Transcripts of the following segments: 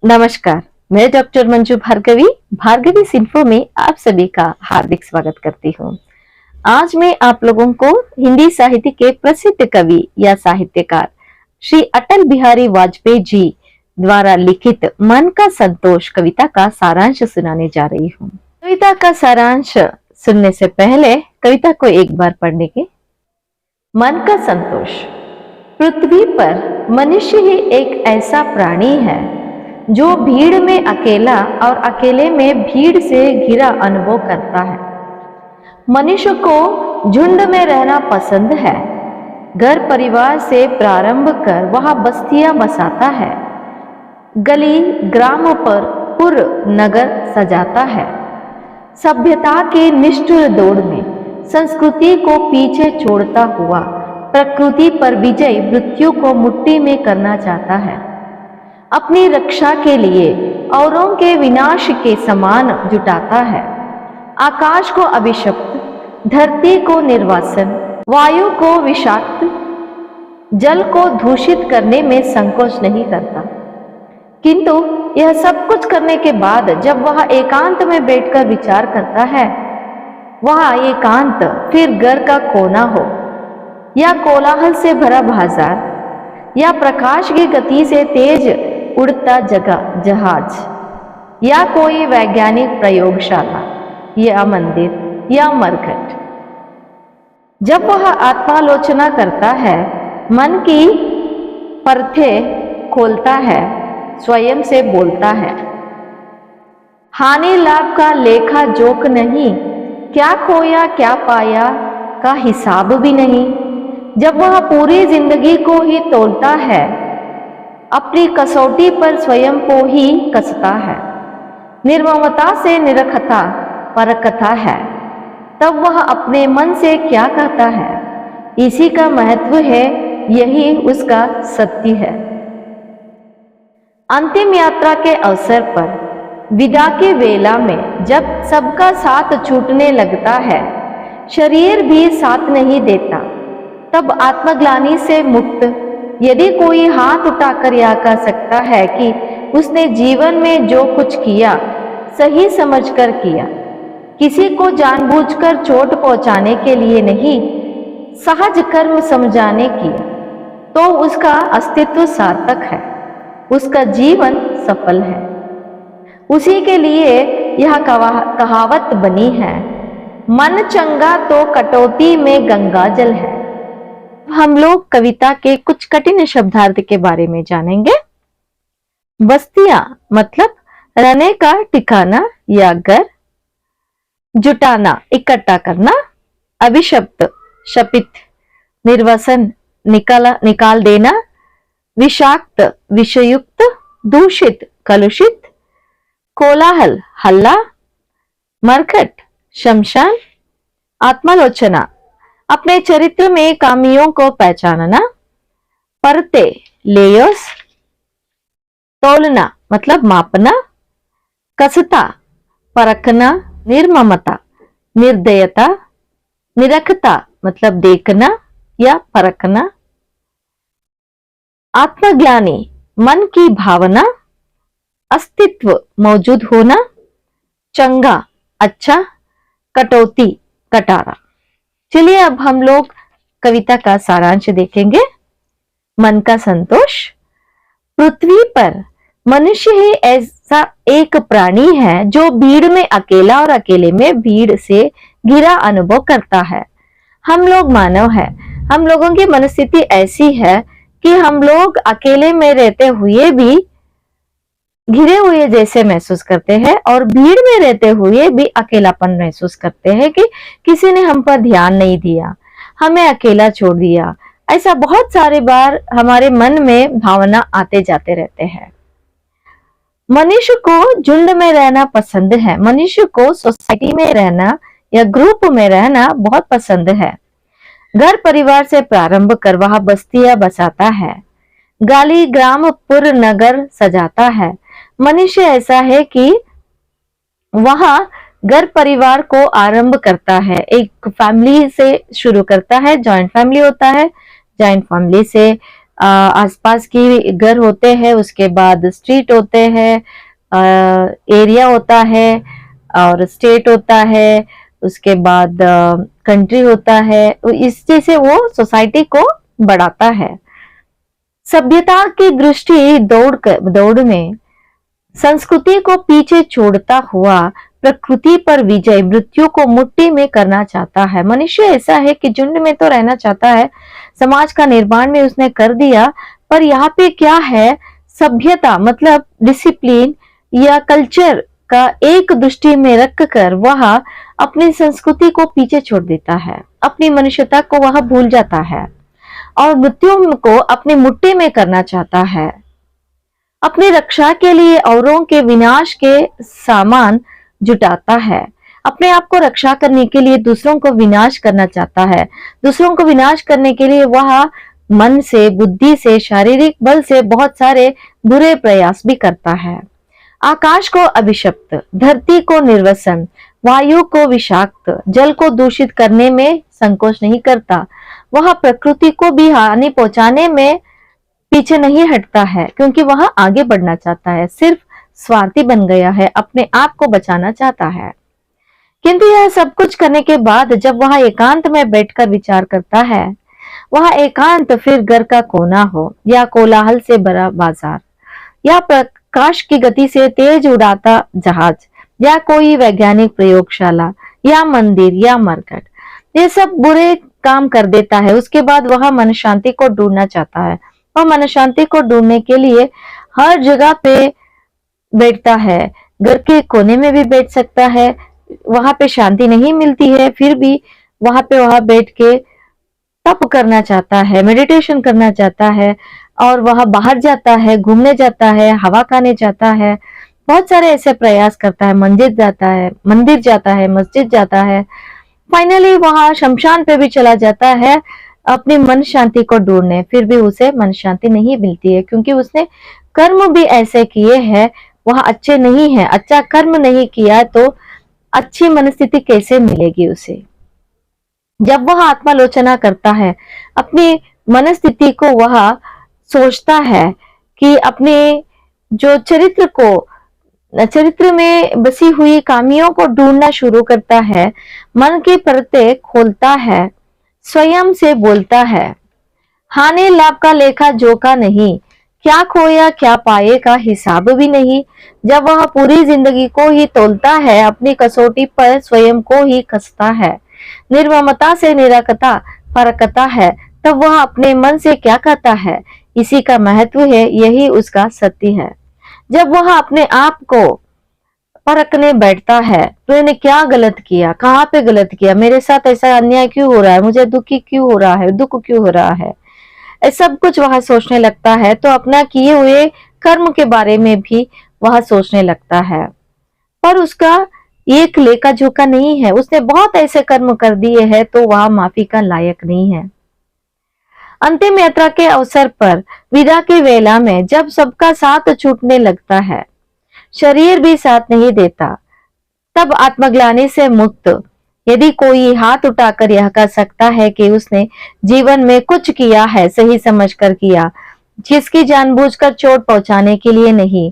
नमस्कार। मैं डॉक्टर मंजू भार्गवी भार्गवी सिंफो में आप सभी का हार्दिक स्वागत करती हूँ। आज मैं आप लोगों को हिंदी साहित्य के प्रसिद्ध कवि या साहित्यकार श्री अटल बिहारी वाजपेयी जी द्वारा लिखित मन का संतोष कविता का सारांश सुनाने जा रही हूँ। कविता का सारांश सुनने से पहले कविता को एक बार पढ़ने के। मन का संतोष। पृथ्वी पर मनुष्य ही एक ऐसा प्राणी है जो भीड़ में अकेला और अकेले में भीड़ से घिरा अनुभव करता है। मनुष्य को झुंड में रहना पसंद है। घर परिवार से प्रारंभ कर वह बस्तियां बसाता है। गली ग्राम पर पुर नगर सजाता है। सभ्यता के निष्ठुर दौड़ में संस्कृति को पीछे छोड़ता हुआ प्रकृति पर विजय मृत्यु को मुट्ठी में करना चाहता है। अपनी रक्षा के लिए औरों के विनाश के समान जुटाता है। आकाश को अभिशप्त, धरती को निर्वासन, वायु को विषाक्त, जल को दूषित करने में संकोच नहीं करता। किंतु यह सब कुछ करने के बाद जब वह एकांत में बैठकर विचार करता है, वह एकांत फिर घर का कोना हो या कोलाहल से भरा बाजार या प्रकाश की गति से तेज उड़ता जहाज या कोई वैज्ञानिक प्रयोगशाला या मंदिर या मरघट, जब वह आत्मालोचना करता है, मन की परतें खोलता है, स्वयं से बोलता है, हानि लाभ का लेखा जोख नहीं, क्या खोया क्या पाया का हिसाब भी नहीं। जब वह पूरी जिंदगी को ही तोलता है, अपनी कसौटी पर स्वयं को ही कसता है, निर्ममता से निरखता परखता है, तब वह अपने मन से क्या कहता है, इसी का महत्व है, यही उसका सत्य है। अंतिम यात्रा के अवसर पर विदा के वेला में जब सबका साथ छूटने लगता है, शरीर भी साथ नहीं देता, तब आत्मग्लानि से मुक्त यदि कोई हाथ उठाकर यह कह सकता है कि उसने जीवन में जो कुछ किया सही समझकर किया, किसी को जानबूझकर चोट पहुंचाने के लिए नहीं, सहज कर्म समझाने किया, तो उसका अस्तित्व सार्थक है, उसका जीवन सफल है। उसी के लिए यह कहावत बनी है, मन चंगा तो कटौती में गंगा जल है। हम लोग कविता के कुछ कठिन शब्दार्थ के बारे में जानेंगे। बस्तियां मतलब रहने का ठिकाना या घर। जुटाना इकट्ठा करना। अभिशप्त शपित, निर्वसन निकाल देना। विषाक्त विषयुक्त, दूषित कलुषित। कोलाहल हल्ला। मरघट शमशान। आत्मालोचना अपने चरित्र में कामियों को पहचानना। परते लेयर्स। तोलना मतलब मापना। कसता परखना। निर्ममता निर्दयता। निरखता मतलब देखना या परखना। आत्मज्ञानी मन की भावना। अस्तित्व मौजूद होना। चंगा अच्छा। कटौती कटारा। चलिए अब हम लोग कविता का सारांश देखेंगे। मन का संतोष। पृथ्वी पर मनुष्य ही ऐसा एक प्राणी है जो भीड़ में अकेला और अकेले में भीड़ से घिरा अनुभव करता है। हम लोग मानव है, हम लोगों की मनस्थिति ऐसी है कि हम लोग अकेले में रहते हुए भी घिरे हुए जैसे महसूस करते हैं और भीड़ में रहते हुए भी अकेलापन महसूस करते हैं कि किसी ने हम पर ध्यान नहीं दिया, हमें अकेला छोड़ दिया। ऐसा बहुत सारे बार हमारे मन में भावना आते जाते रहते हैं। मनुष्य को झुंड में रहना पसंद है। मनुष्य को सोसाइटी में रहना या ग्रुप में रहना बहुत पसंद है। घर परिवार से प्रारंभ कर वह बस्तियां बसाता है। गाली ग्राम पुर नगर सजाता है। मनुष्य ऐसा है कि वह घर परिवार को आरंभ करता है, एक फैमिली से शुरू करता है। जॉइंट फैमिली होता है, जॉइंट फैमिली से आसपास की घर होते हैं, उसके बाद स्ट्रीट होते हैं, एरिया होता है और स्टेट होता है, उसके बाद कंट्री होता है। इस जैसे वो सोसाइटी को बढ़ाता है। सभ्यता की दृष्टि दौड़ में संस्कृति को पीछे छोड़ता हुआ प्रकृति पर विजय मृत्यु को मुट्ठी में करना चाहता है। मनुष्य ऐसा है कि झुंड में तो रहना चाहता है, समाज का निर्माण में उसने कर दिया, पर यहाँ पे क्या है, सभ्यता मतलब डिसिप्लिन या कल्चर का एक दृष्टि में रख कर वह अपनी संस्कृति को पीछे छोड़ देता है, अपनी मनुष्यता को वह भूल जाता है और मृत्यु को अपनी मुट्ठी में करना चाहता है। अपनी रक्षा के लिए औरों के विनाश के सामान जुटाता है, अपने आप को रक्षा करने के लिए दूसरों को विनाश करना चाहता है। दूसरों को विनाश करने के लिए वह मन से, बुद्धि से, शारीरिक बल से बहुत सारे बुरे प्रयास भी करता है। आकाश को अभिशप्त, धरती को निर्वसन, वायु को विषाक्त, जल को दूषित करने में संकोच नहीं करता। वह प्रकृति को भी हानि पहुंचाने में पीछे नहीं हटता है, क्योंकि वह आगे बढ़ना चाहता है, सिर्फ स्वार्थी बन गया है, अपने आप को बचाना चाहता है। किंतु यह सब कुछ करने के बाद जब वह एकांत में बैठकर विचार करता है, वह एकांत फिर घर का कोना हो या कोलाहल से भरा बाजार या प्रकाश की गति से तेज उड़ाता जहाज या कोई वैज्ञानिक प्रयोगशाला या मंदिर या मरकट, ये सब बुरे काम कर देता है, उसके बाद वह मन शांति को ढूंढना चाहता है। वह मन शांति को ढूंढने के लिए हर जगह पे बैठता है, घर के कोने में भी बैठ सकता है, वहां पे शांति नहीं मिलती है फिर भी वहां पे वह बैठ के तप करना चाहता है, मेडिटेशन करना चाहता है, और वह बाहर जाता है, घूमने जाता है, हवा खाने जाता है, बहुत सारे ऐसे प्रयास करता है, मंदिर जाता है, मस्जिद जाता है, फाइनली वहां शमशान पे भी चला जाता है अपनी मन शांति को ढूंढने, फिर भी उसे मन शांति नहीं मिलती है, क्योंकि उसने कर्म भी ऐसे किए हैं वह अच्छे नहीं है। अच्छा कर्म नहीं किया तो अच्छी मनस्थिति कैसे मिलेगी उसे। जब वह आत्मालोचना करता है, अपनी मनस्थिति को वह सोचता है कि अपने जो चरित्र में बसी हुई खामियों को ढूंढना शुरू करता है, मन के पर्दे खोलता है, स्वयं से बोलता है, हानि लाभ का लेखा जोखा नहीं, क्या खोया क्या पाए का हिसाब भी नहीं। जब वह पूरी जिंदगी को ही तोलता है, अपनी कसौटी पर स्वयं को ही कसता है, निर्ममता से निराकता परखता है, तब वह अपने मन से क्या कहता है, इसी का महत्व है, यही उसका सत्य है। जब वह अपने आप को परखने बैठता है, तो मैंने क्या गलत किया, कहाँ पे गलत किया, मेरे साथ ऐसा अन्याय क्यों हो रहा है, मुझे दुखी क्यों हो रहा है, दुख क्यों हो रहा है, सब कुछ वह सोचने लगता है। तो अपना किए हुए कर्म के बारे में भी वह सोचने लगता है, पर उसका एक लेखा जोखा नहीं है, उसने बहुत ऐसे कर्म कर दिए हैं तो वह माफी का लायक नहीं है। अंतिम यात्रा के अवसर पर विदा की वेला में जब सबका साथ छूटने लगता है, शरीर भी साथ नहीं देता, तब आत्मग्लानि से मुक्त यदि कोई हाथ उठाकर यह कह सकता है कि उसने जीवन में कुछ किया है, सही समझकर किया, जिसकी जानबूझकर चोट पहुंचाने के लिए नहीं,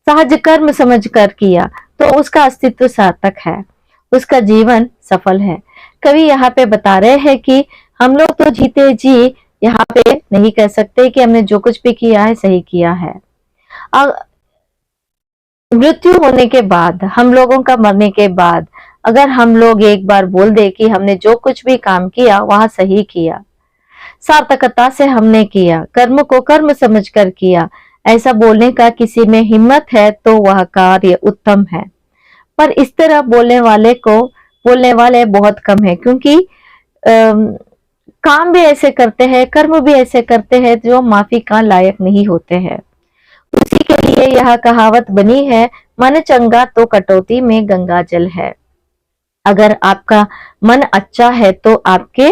सहज कर्म समझकर किया, तो उसका अस्तित्व सार्थक है, उसका जीवन सफल है। कवि यहाँ पे बता रहे हैं कि हम लोग तो जीते जी यहाँ पे नहीं कह सकते कि हमने जो कुछ भी किया है सही किया है। मृत्यु होने के बाद, हम लोगों का मरने के बाद अगर हम लोग एक बार बोल दे कि हमने जो कुछ भी काम किया वह सही किया, सार्थकता से हमने किया, कर्म को कर्म समझकर किया, ऐसा बोलने का किसी में हिम्मत है तो वह कार्य उत्तम है। पर इस तरह बोलने वाले बहुत कम है, क्योंकि काम भी ऐसे करते हैं, कर्म भी ऐसे करते हैं जो माफी का लायक नहीं होते हैं। उसी के लिए यह कहावत बनी है, मन चंगा तो कटौती में गंगा जल है। अगर आपका मन अच्छा है तो आपके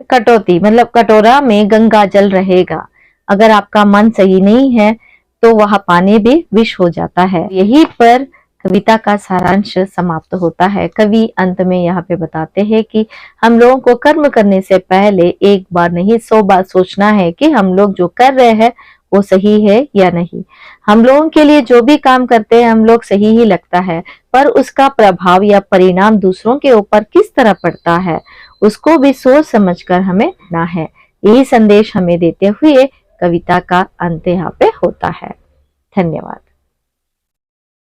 कटौती मतलब कटोरा में गंगा जल रहेगा, अगर आपका मन सही नहीं है तो वह पानी भी विष हो जाता है। यही पर कविता का सारांश समाप्त होता है। कवि अंत में यहाँ पे बताते हैं कि हम लोगों को कर्म करने से पहले एक बार नहीं 100 बार सोचना है कि हम लोग जो कर रहे हैं वो सही है या नहीं। हम लोगों के लिए जो भी काम करते हैं हम लोग सही ही लगता है, पर उसका प्रभाव या परिणाम दूसरों के ऊपर किस तरह पड़ता है उसको भी सोच समझकर हमें ना है। यही संदेश हमें देते हुए कविता का अंत यहाँ पे होता है। धन्यवाद।